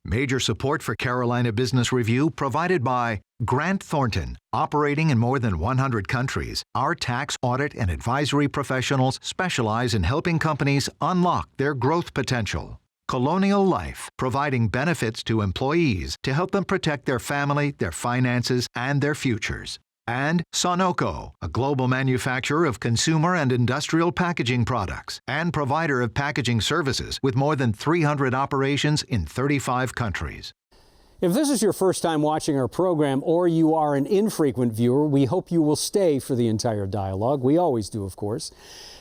Major support for Carolina Business Review provided by Grant Thornton. Operating in more than 100 countries, our tax, audit, and advisory professionals specialize in helping companies unlock their growth potential. Colonial Life, providing benefits to employees to help them protect their family, their finances, and their futures. And Sonoco, a global manufacturer of consumer and industrial packaging products and provider of packaging services with more than 300 operations in 35 countries. If this is your first time watching our program or you are an infrequent viewer, we hope you will stay for the entire dialogue. We always do, of course.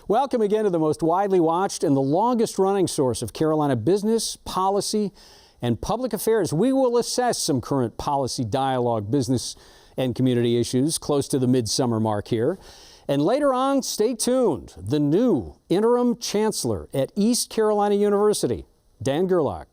Welcome again to the most widely watched and the longest running source of Carolina business, policy, and public affairs. We will assess some current policy dialogue, business and community issues close to the midsummer mark here. And later on, stay tuned, the new Interim Chancellor at East Carolina University, Dan Gerlach.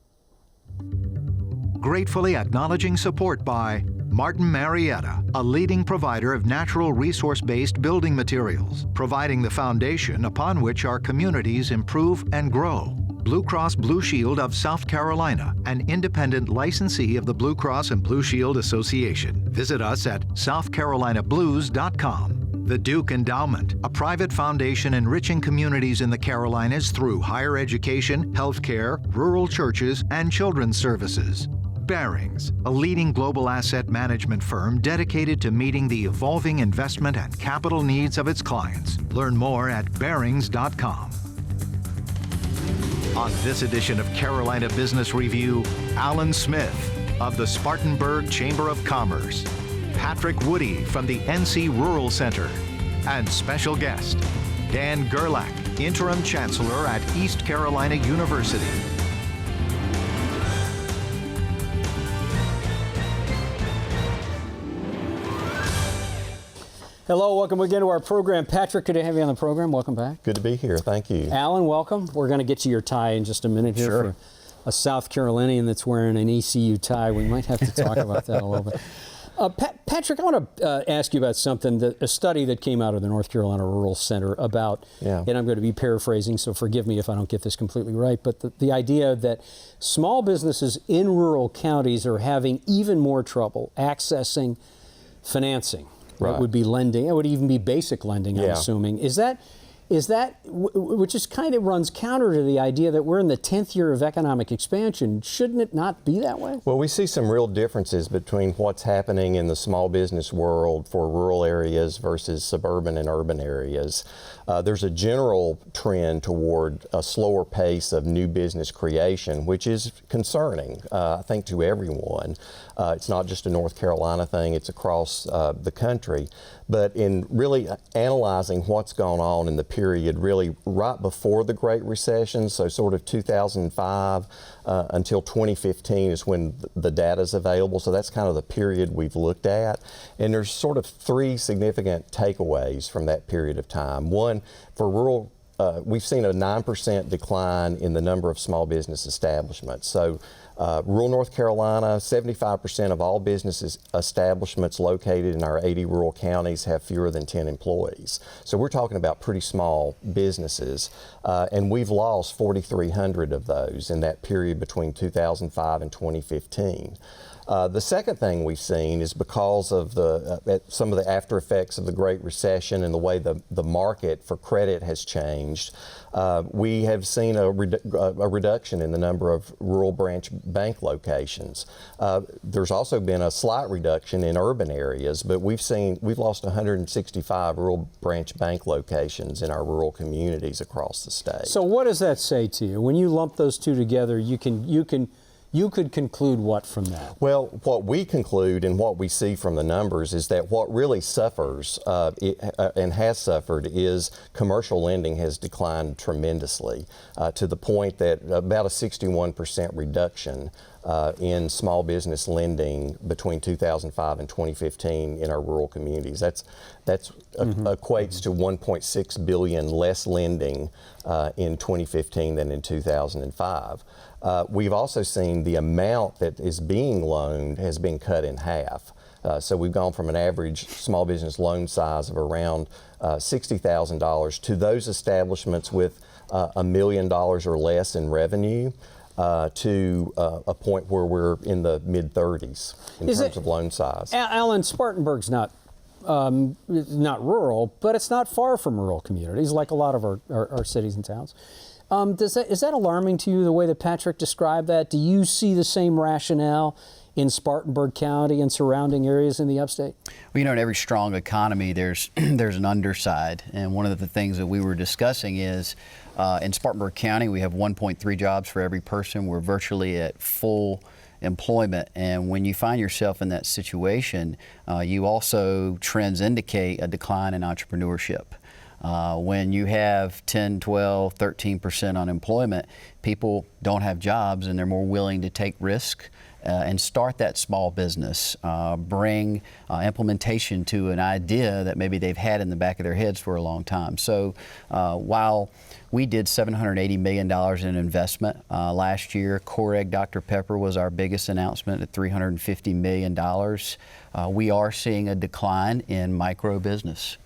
Gratefully acknowledging support by Martin Marietta, a leading provider of natural resource-based building materials, providing the foundation upon which our communities improve and grow. Blue Cross Blue Shield of South Carolina, an independent licensee of the Blue Cross and Blue Shield Association. Visit us at southcarolinablues.com. The Duke Endowment, a private foundation enriching communities in the Carolinas through higher education, healthcare, rural churches, and children's services. Barings, a leading global asset management firm dedicated to meeting the evolving investment and capital needs of its clients. Learn more at barings.com. On this edition of Carolina Business Review, Alan Smith of the Spartanburg Chamber of Commerce, Patrick Woodie from the NC Rural Center, and special guest, Dan Gerlach, Interim Chancellor at East Carolina University. Hello, welcome again to our program. Patrick, good to have you on the program. Welcome back. Good to be here. Thank you. Alan, welcome. We're going to get you your tie in just a minute here. Sure. For a South Carolinian that's wearing an ECU tie. We might have to talk about that a little bit. Patrick, I want to ask you about something, a study that came out of the North Carolina Rural Center about, and I'm going to be paraphrasing, so forgive me if I don't get this completely right, but the idea that small businesses in rural counties are having even more trouble accessing financing. Right. It would be lending. It would even be basic lending, I'm assuming. Is that, which is kind of runs counter to the idea that we're in the 10th year of economic expansion. Shouldn't it not be that way? Well, we see some real differences between what's happening in the small business world for rural areas versus suburban and urban areas. There's a general trend toward a slower pace of new business creation, which is concerning, I think, to everyone. It's not just a North Carolina thing, it's across the country. But in really analyzing what's gone on in the period really right before the Great Recession, so sort of 2005 until 2015 is when the data is available. So that's kind of the period we've looked at. And there's sort of three significant takeaways from that period of time. One, for rural we've seen a 9% decline in the number of small business establishments. So rural North Carolina, 75% of all business establishments located in our 80 rural counties have fewer than 10 employees. So we're talking about pretty small businesses, and we've lost 4,300 of those in that period between 2005 and 2015. The second thing we've seen is because of some of the after effects of the Great Recession and the way the market for credit has changed, we have seen a reduction in the number of rural branch bank locations. There's also been a slight reduction in urban areas, but we've lost 165 rural branch bank locations in our rural communities across the state. So what does that say to you? When you lump those two together, you could conclude what from that? Well, what we conclude and what we see from the numbers is that what really suffers and has suffered is commercial lending has declined tremendously to the point that about a 61% reduction in small business lending between 2005 and 2015 in our rural communities. That equates to 1.6 billion less lending in 2015 than in 2005. We've also seen the amount that is being loaned has been cut in half. So we've gone from an average small business loan size of around $60,000 to those establishments with $1 million or less in revenue. to a point where we're in the mid-30s in terms of loan size. Alan, Spartanburg's not rural, but it's not far from rural communities like a lot of our cities and towns. Is that alarming to you, the way that Patrick described that? Do you see the same rationale in Spartanburg County and surrounding areas in the upstate? Well, in every strong economy, there's an underside. And one of the things that we were discussing is in Spartanburg County, we have 1.3 jobs for every person. We're virtually at full employment. And when you find yourself in that situation, you also trends indicate a decline in entrepreneurship. When you have 10, 12, 13% unemployment, people don't have jobs and they're more willing to take risk and start that small business, bring implementation to an idea that maybe they've had in the back of their heads for a long time. So while we did $780 million in investment last year, Core Egg Dr. Pepper was our biggest announcement at $350 million. We are seeing a decline in micro business.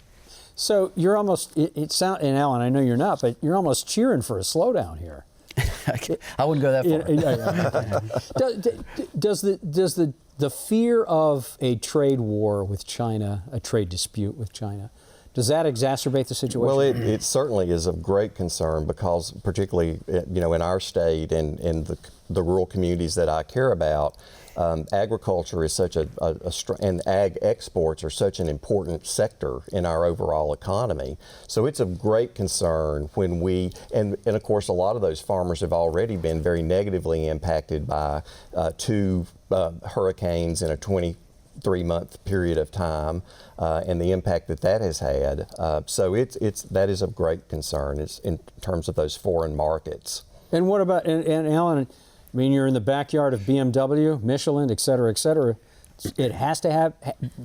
So you're almost, and Alan, I know you're not, but you're almost cheering for a slowdown here. I wouldn't go that far. Does the fear of a trade war with China, a trade dispute with China, does that exacerbate the situation? Well, it certainly is of great concern because, particularly, in our state and the rural communities that I care about, agriculture is such and ag exports are such an important sector in our overall economy. So it's of great concern when and of course a lot of those farmers have already been very negatively impacted by two hurricanes in a 23-month period of time and the impact that has had. So that is of great concern in terms of those foreign markets. And what about, and Alan, I mean, you're in the backyard of BMW, Michelin, et cetera, et cetera. It has to have,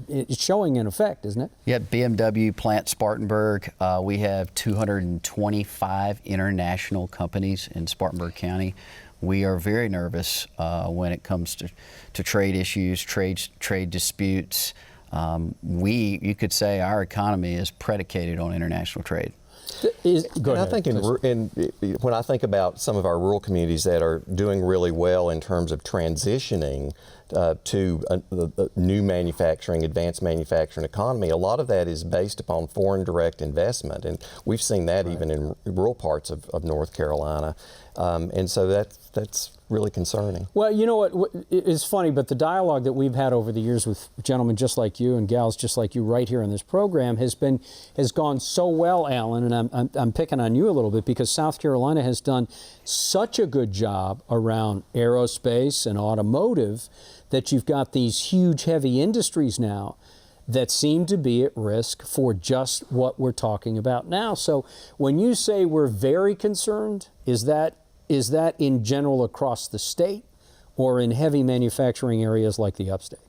it's showing an effect, isn't it? Yeah, BMW plant Spartanburg. We have 225 international companies in Spartanburg County. We are very nervous when it comes to trade issues, trade disputes. You could say our economy is predicated on international trade. Go ahead. I think when I think about some of our rural communities that are doing really well in terms of transitioning to the new manufacturing, advanced manufacturing economy, a lot of that is based upon foreign direct investment, and we've seen that even in rural parts of North Carolina, and so that's really concerning. Well, you know what, it's funny, but the dialogue that we've had over the years with gentlemen just like you and gals just like you right here on this program has gone so well, Alan, and I'm picking on you a little bit because South Carolina has done such a good job around aerospace and automotive that you've got these huge heavy industries now that seem to be at risk for just what we're talking about now. So when you say we're very concerned, is that in general across the state or in heavy manufacturing areas like the upstate?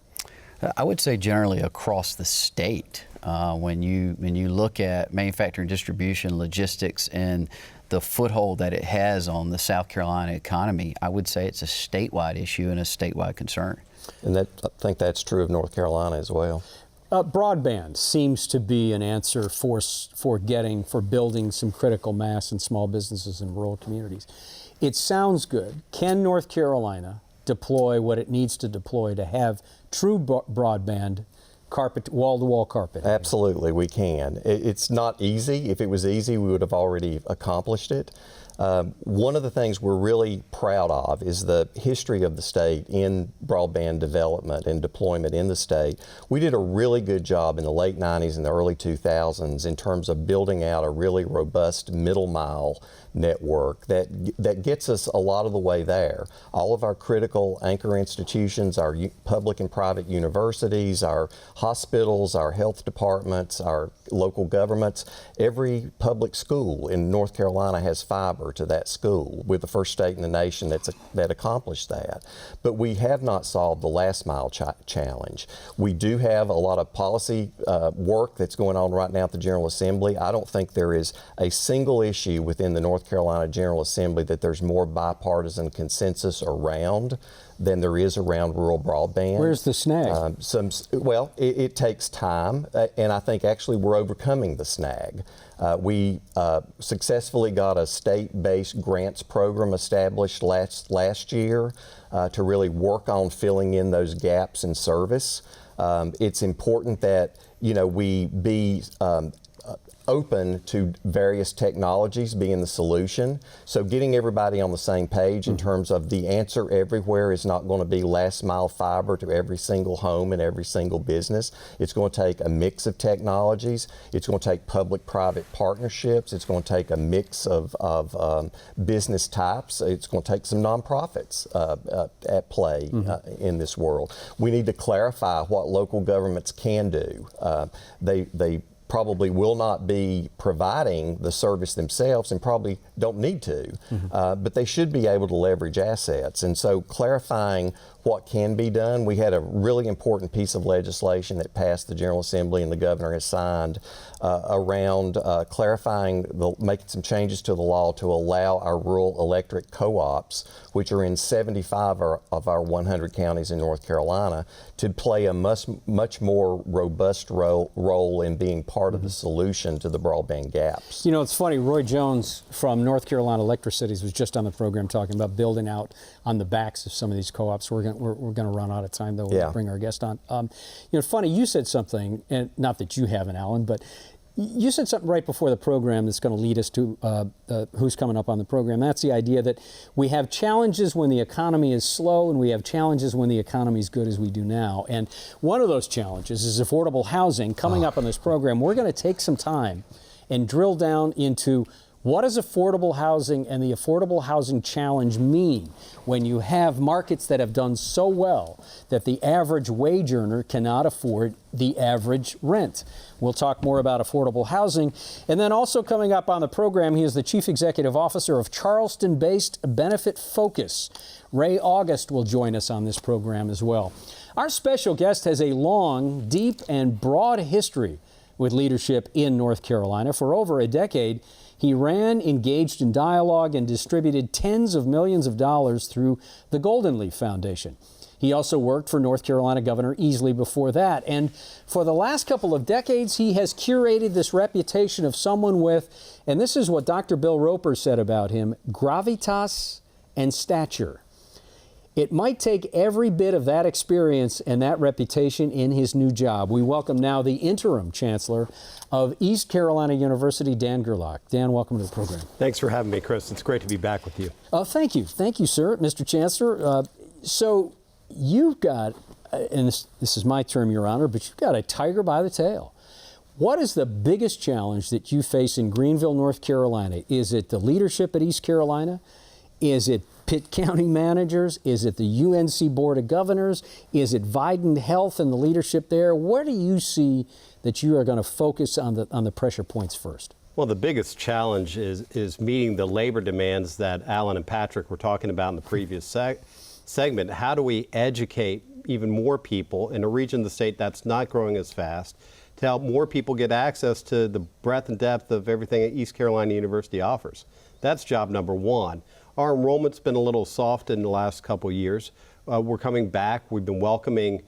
I would say generally across the state. When you look at manufacturing, distribution, logistics, and the foothold that it has on the South Carolina economy, I would say it's a statewide issue and a statewide concern. And I think that's true of North Carolina as well. Broadband seems to be an answer for building some critical mass in small businesses in rural communities. It sounds good. Can North Carolina deploy what it needs to deploy to have true broadband, wall-to-wall carpet? Absolutely, we can. It's not easy. If it was easy, we would have already accomplished it. One of the things we're really proud of is the history of the state in broadband development and deployment in the state. We did a really good job in the late 90s and the early 2000s in terms of building out a really robust middle mile network that gets us a lot of the way there. All of our critical anchor institutions, our public and private universities, our hospitals, our health departments, our local governments, every public school in North Carolina has fiber to that school. We're the first state in the nation that accomplished that. But we have not solved the last mile challenge. We do have a lot of policy work that's going on right now at the General Assembly. I don't think there is a single issue within the North Carolina General Assembly that there's more bipartisan consensus around than there is around rural broadband. Where's the snag? it takes time, and I think actually we're overcoming the snag. We successfully got a state-based grants program established last year to really work on filling in those gaps in service. It's important that we be open to various technologies being the solution. So getting everybody on the same page in terms of the answer everywhere is not going to be last mile fiber to every single home and every single business. It's going to take a mix of technologies. It's going to take public-private partnerships. It's going to take a mix of business types. It's going to take some nonprofits at play in this world. We need to clarify what local governments can do. They probably will not be providing the service themselves and probably don't need to, but they should be able to leverage assets. And so clarifying what can be done, we had a really important piece of legislation that passed the General Assembly and the governor has signed around clarifying, making some changes to the law to allow our rural electric co-ops, which are in 75 of our 100 counties in North Carolina, to play a much more robust role in being part of the solution to the broadband gaps. You know, it's funny, Roy Jones from North Carolina Electric Cities was just on the program talking about building out on the backs of some of these co-ops. We're going to run out of time, though. We'll bring our guest on. Funny, you said something, and not that you haven't, Alan, but you said something right before the program that's going to lead us to who's coming up on the program. That's the idea that we have challenges when the economy is slow and we have challenges when the economy is good, as we do now. And one of those challenges is affordable housing. Coming up on this program, we're going to take some time and drill down into what does affordable housing and the affordable housing challenge mean when you have markets that have done so well that the average wage earner cannot afford the average rent. We'll talk more about affordable housing. And then also coming up on the program, he is the Chief Executive Officer of Charleston-based Benefit Focus. Ray August will join us on this program as well. Our special guest has a long, deep, and broad history with leadership in North Carolina. For over a decade, he ran, engaged in dialogue, and distributed tens of millions of dollars through the Golden Leaf Foundation. He also worked for North Carolina Governor Easley before that. And for the last couple of decades, he has curated this reputation of someone with, and this is what Dr. Bill Roper said about him, gravitas and stature. It might take every bit of that experience and that reputation in his new job. We welcome now the interim chancellor of East Carolina University, Dan Gerlach. Dan, welcome to the program. Thanks for having me, Chris. It's great to be back with you. Thank you. Thank you, sir, Mr. Chancellor. So you've got, and this is my term, Your Honor, but you've got a tiger by the tail. What is the biggest challenge that you face in Greenville, North Carolina? Is it the leadership at East Carolina? Is it Pitt County managers? Is it the UNC Board of Governors? Is it Vidant Health and the leadership there? Where do you see that you are going to focus on the pressure points first? Well, the biggest challenge is meeting the labor demands that Alan and Patrick were talking about in the previous segment. How do we educate even more people in a region of the state that's not growing as fast to help more people get access to the breadth and depth of everything that East Carolina University offers? That's job number one. Our enrollment's been a little soft in the last couple of years. We're coming back. We've been welcoming,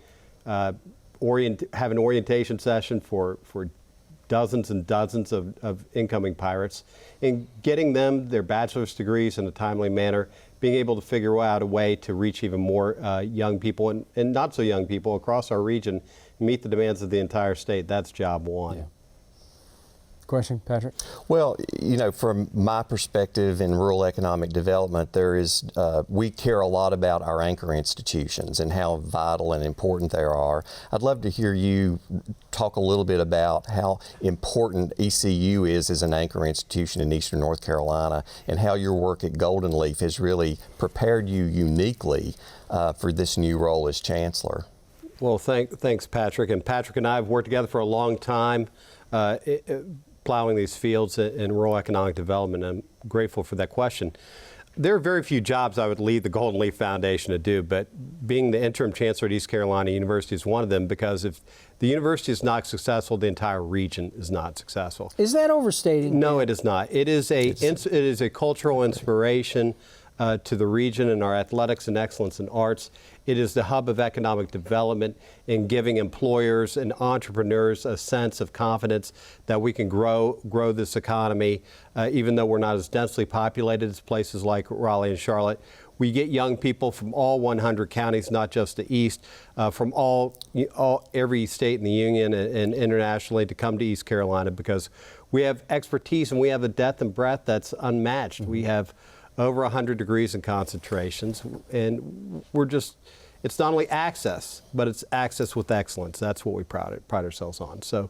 have an orientation session for dozens and dozens of incoming pirates, and getting them their bachelor's degrees in a timely manner, being able to figure out a way to reach even more young people and not so young people across our region, and meet the demands of the entire state. That's job one. Yeah. Question, Patrick? Well, from my perspective in rural economic development, we care a lot about our anchor institutions and how vital and important they are. I'd love to hear you talk a little bit about how important ECU is as an anchor institution in Eastern North Carolina and how your work at Golden Leaf has really prepared you uniquely for this new role as Chancellor. Well, thanks, Patrick. And Patrick and I have worked together for a long time. Plowing these fields in rural economic development. I'm grateful for that question. There are very few jobs I would lead the Golden Leaf Foundation to do, but being the interim chancellor at East Carolina University is one of them, because if the university is not successful, the entire region is not successful. Is that overstating? No, it is not. It is a cultural inspiration. to the region in our athletics and excellence in arts. It is the hub of economic development in giving employers and entrepreneurs a sense of confidence that we can grow this economy, even though we're not as densely populated as places like Raleigh and Charlotte. We get young people from all 100 counties, not just the East, from every state in the Union and internationally to come to East Carolina because we have expertise and we have a depth and breadth that's unmatched. We have over 100 degrees in concentrations, and it's not only access, but it's access with excellence. That's what we pride ourselves on. So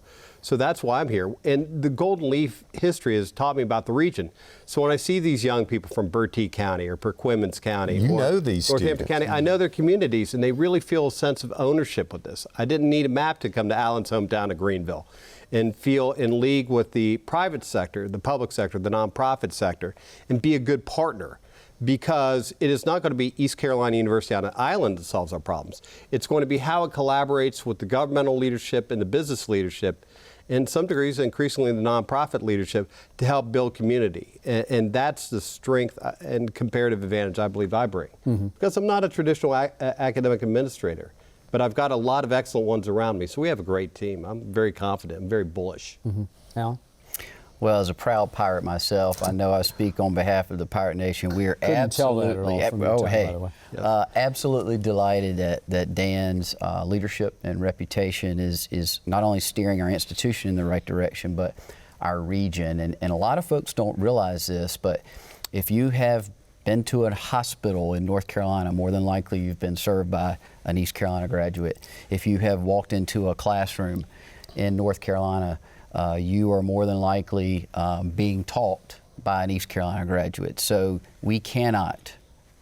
that's why I'm here. And the Golden Leaf history has taught me about the region. So when I see these young people from Bertie County or Perquimans County or Northampton County, I know their communities, and they really feel a sense of ownership with this. I didn't need a map to come to Allen's hometown of Greenville and feel in league with the private sector, the public sector, the nonprofit sector, and be a good partner. Because it is not going to be East Carolina University on an island that solves our problems. It's going to be how it collaborates with the governmental leadership and the business leadership, and some degrees increasingly the nonprofit leadership, to help build community. And that's the strength and comparative advantage I believe I bring. Because I'm not a traditional academic administrator, but I've got a lot of excellent ones around me. So we have a great team. I'm very confident. I'm very bullish. Alan? Well, as a proud pirate myself, I know I speak on behalf of the Pirate Nation. We are absolutely delighted that Dan's leadership and reputation is not only steering our institution in the right direction, but our region. And a lot of folks don't realize this, but if you have been to a hospital in North Carolina, more than likely you've been served by an East Carolina graduate. If you have walked into a classroom in North Carolina, you are more than likely being taught by an East Carolina graduate. So we cannot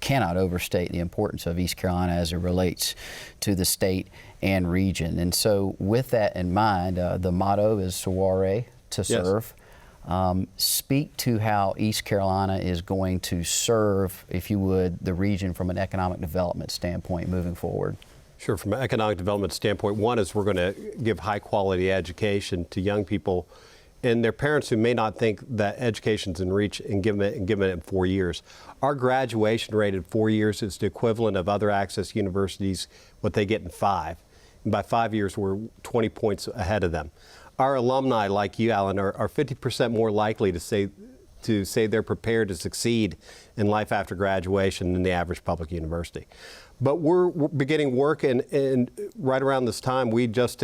overstate the importance of East Carolina as it relates to the state and region. And so with that in mind, the motto is Soiree to serve. Speak to how East Carolina is going to serve, if you would, the region from an economic development standpoint moving forward. Sure. From an economic development standpoint, one is we're going to give high quality education to young people and their parents who may not think that education's in reach and give it in 4 years. Our graduation rate in 4 years is the equivalent of other access universities, what they get in 5. And by 5 years, we're 20 points ahead of them. Our alumni, like you, Alan, are 50% more likely to say they're prepared to succeed in life after graduation than the average public university. But we're beginning work, and right around this time, we just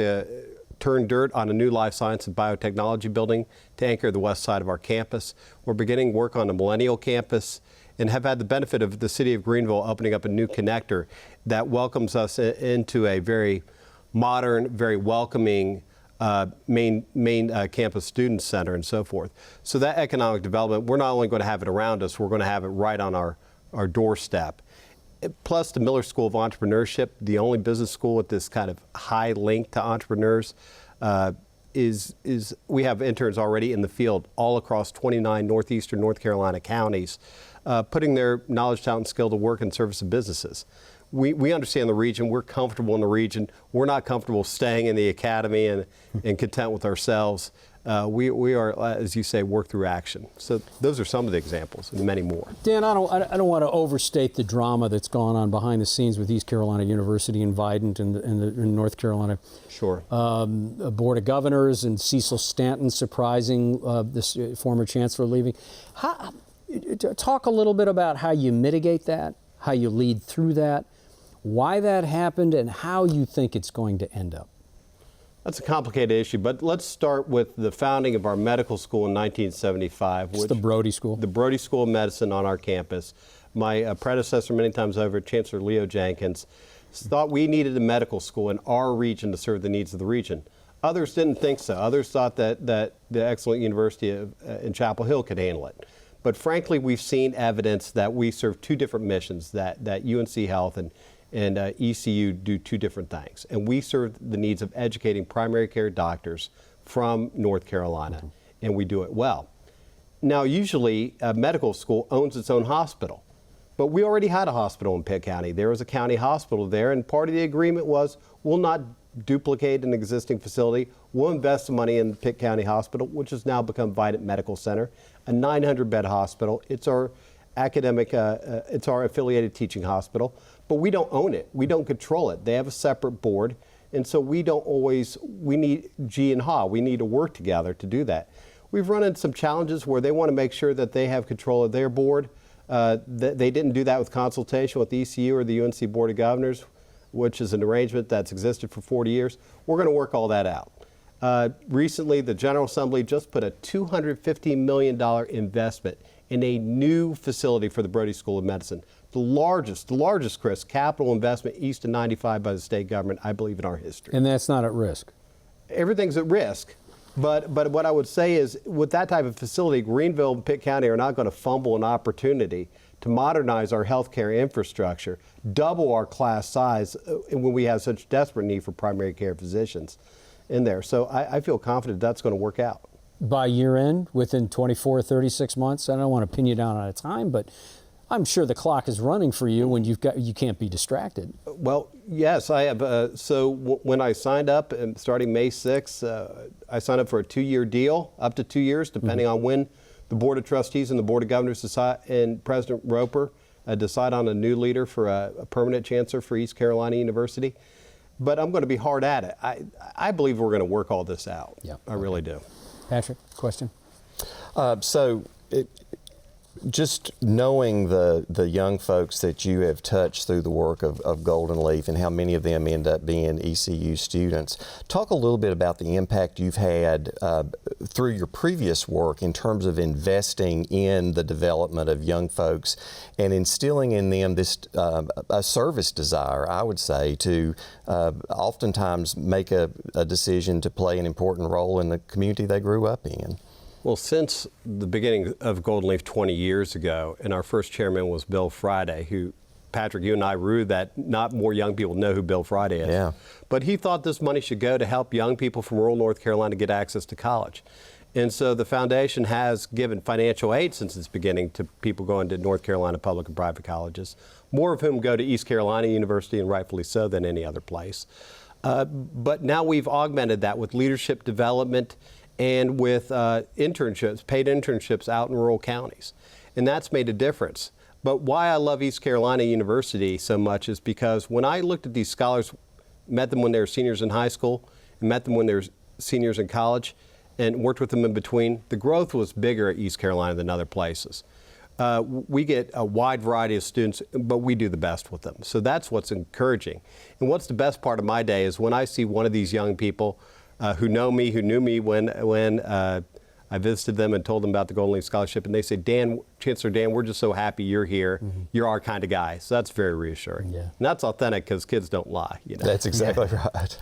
turned dirt on a new life science and biotechnology building to anchor the west side of our campus. We're beginning work on a millennial campus and have had the benefit of the city of Greenville opening up a new connector that welcomes us into a very modern, very welcoming main campus student center and so forth. So that economic development, we're not only going to have it around us, we're going to have it right on our doorstep. Plus the Miller School of Entrepreneurship, the only business school with this kind of high link to entrepreneurs, is we have interns already in the field all across 29 northeastern North Carolina counties, putting their knowledge, talent, and skill to work in service of businesses. We understand the region. We're comfortable in the region. We're not comfortable staying in the academy and content with ourselves. We are, as you say, work through action. So those are some of the examples, and many more. Dan, I don't want to overstate the drama that's gone on behind the scenes with East Carolina University and Vidant and North Carolina. Sure. Board of Governors and Cecil Stanton surprising this former chancellor leaving. Talk a little bit about how you mitigate that, how you lead through that, why that happened, and how you think it's going to end up. That's a complicated issue, but let's start with the founding of our medical school in 1975. It's the Brody School. The Brody School of Medicine on our campus. My predecessor, many times over, Chancellor Leo Jenkins, thought we needed a medical school in our region to serve the needs of the region. Others didn't think so. Others thought that the excellent university in Chapel Hill could handle it. But frankly, we've seen evidence that we serve two different missions, that UNC Health and ECU do two different things. And we serve the needs of educating primary care doctors from North Carolina, and we do it well. Now, usually a medical school owns its own hospital, but we already had a hospital in Pitt County. There was a county hospital there, and part of the agreement was we'll not duplicate an existing facility. We'll invest the money in Pitt County Hospital, which has now become Vidant Medical Center, a 900-bed hospital. It's our academic, it's our affiliated teaching hospital, but we don't own it. We don't control it. They have a separate board. And so we need G and HA. We need to work together to do that. We've run into some challenges where they want to make sure that they have control of their board. They didn't do that with consultation with the ECU or the UNC Board of Governors, which is an arrangement that's existed for 40 years. We're going to work all that out. Recently, the General Assembly just put a $250 million investment in a new facility for the Brody School of Medicine. The largest, Chris, capital investment east of 95 by the state government, I believe, in our history. And that's not at risk. Everything's at risk. But what I would say is, with that type of facility, Greenville and Pitt County are not going to fumble an opportunity to modernize our healthcare infrastructure, double our class size when we have such desperate need for primary care physicians in there. So I feel confident that's going to work out. By year end, within 24 or 36 months, I don't want to pin you down on a time, but I'm sure the clock is running for you when you can't be distracted. Well, yes, I have. When I signed up, starting May 6th, I signed up for a 2-year deal, up to 2 years, depending on when the Board of Trustees and the Board of Governors decide, and President Roper decide on a new leader for a permanent chancellor for East Carolina University. But I'm going to be hard at it. I believe we're going to work all this out. Yeah, I really do. Patrick, question? Just knowing the young folks that you have touched through the work of Golden Leaf and how many of them end up being ECU students, talk a little bit about the impact you've had through your previous work in terms of investing in the development of young folks and instilling in them this a service desire, I would say, to oftentimes make a decision to play an important role in the community they grew up in. Well, since the beginning of Golden Leaf 20 years ago, and our first chairman was Bill Friday, who, Patrick, you and I ruled that not more young people know who Bill Friday is. Yeah. But he thought this money should go to help young people from rural North Carolina get access to college. And so the foundation has given financial aid since its beginning to people going to North Carolina public and private colleges, more of whom go to East Carolina University, and rightfully so, than any other place. But now we've augmented that with leadership development and with internships, paid internships out in rural counties. And that's made a difference. But why I love East Carolina University so much is because when I looked at these scholars, met them when they were seniors in high school, and met them when they were seniors in college, and worked with them in between, the growth was bigger at East Carolina than other places. We get a wide variety of students, but we do the best with them. So that's what's encouraging. And what's the best part of my day is when I see one of these young people who knew me when I visited them and told them about the Golden Leaf Scholarship, and they say, Chancellor Dan, we're just so happy you're here. Mm-hmm. You're our kind of guy. So that's very reassuring. Yeah. And that's authentic because kids don't lie. You know? That's exactly right.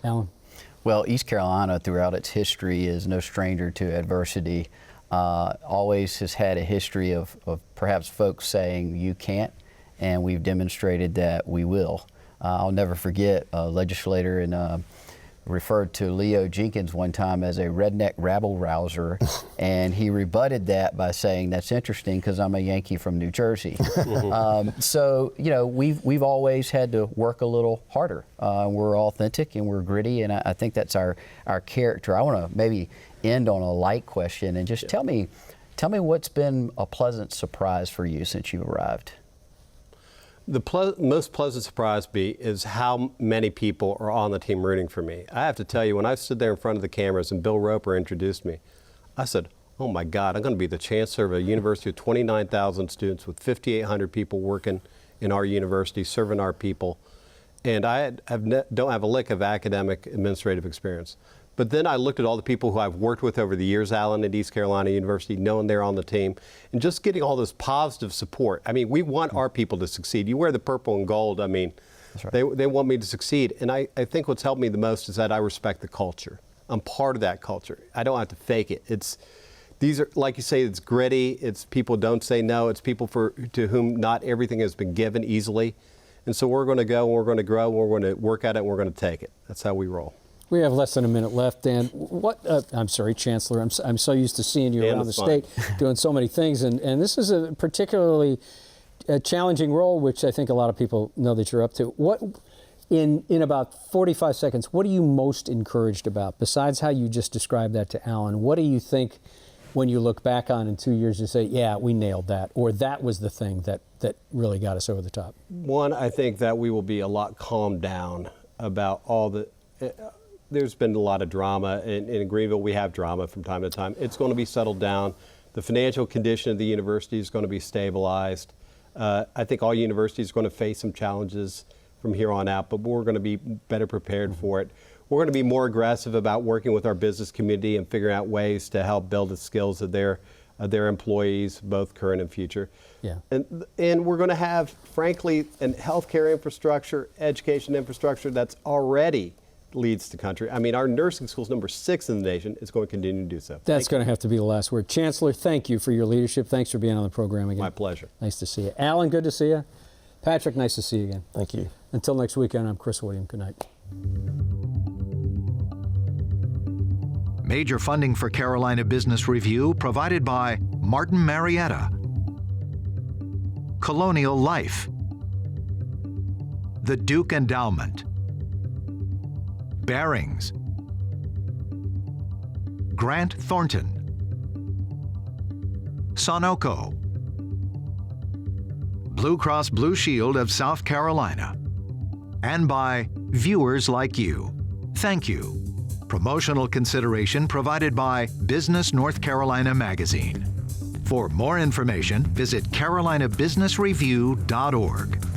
Alan? Well, East Carolina throughout its history is no stranger to adversity. Always has had a history of perhaps folks saying you can't, and we've demonstrated that we will. I'll never forget a legislator in referred to Leo Jenkins one time as a redneck rabble-rouser, and he rebutted that by saying, that's interesting because I'm a Yankee from New Jersey. So, you know, we've always had to work a little harder. We're authentic and we're gritty, and I think that's our character. I want to maybe end on a light question and just tell me what's been a pleasant surprise for you since you arrived. The most pleasant surprise is how many people are on the team rooting for me. I have to tell you, when I stood there in front of the cameras and Bill Roper introduced me, I said, oh my God, I'm going to be the chancellor of a university of 29,000 students with 5,800 people working in our university, serving our people. And I don't have a lick of academic administrative experience. But then I looked at all the people who I've worked with over the years, Alan, at East Carolina University, knowing they're on the team, and just getting all this positive support. I mean, we want our people to succeed. You wear the purple and gold. I mean, that's right. They want me to succeed. And I think what's helped me the most is that I respect the culture. I'm part of that culture. I don't have to fake it. These are, like you say, it's gritty. It's people don't say no. It's people to whom not everything has been given easily. And so we're going to go, and we're going to grow, and we're going to work at it, and we're going to take it. That's how we roll. We have less than a minute left, Dan. I'm sorry, Chancellor. I'm so used to seeing you around the state doing so many things, and this is a particularly challenging role, which I think a lot of people know that you're up to. What, in about 45 seconds, what are you most encouraged about? Besides how you just described that to Alan, what do you think when you look back on in 2 years, you say, yeah, we nailed that, or that was the thing that really got us over the top? One, I think that we will be a lot calmed down about all the, there's been a lot of drama. In Greenville, we have drama from time to time. It's going to be settled down. The financial condition of the university is going to be stabilized. I think all universities are going to face some challenges from here on out, but we're going to be better prepared for it. We're going to be more aggressive about working with our business community and figuring out ways to help build the skills of their employees, both current and future. Yeah. And we're going to have, frankly, an healthcare infrastructure, education infrastructure that's already leads the country. I mean, our nursing school is number 6 in the nation. It's going to continue to do so. That's going to have to be the last word. Chancellor, thank you for your leadership. Thanks for being on the program again. My pleasure. Nice to see you. Alan, good to see you. Patrick, nice to see you again. Thank you. Until next weekend, I'm Chris Woodie. Good night. Major funding for Carolina Business Review provided by Martin Marietta, Colonial Life, the Duke Endowment, Barings, Grant Thornton, Sonoco, Blue Cross Blue Shield of South Carolina, and by viewers like you. Thank you. Promotional consideration provided by Business North Carolina Magazine. For more information, visit carolinabusinessreview.org.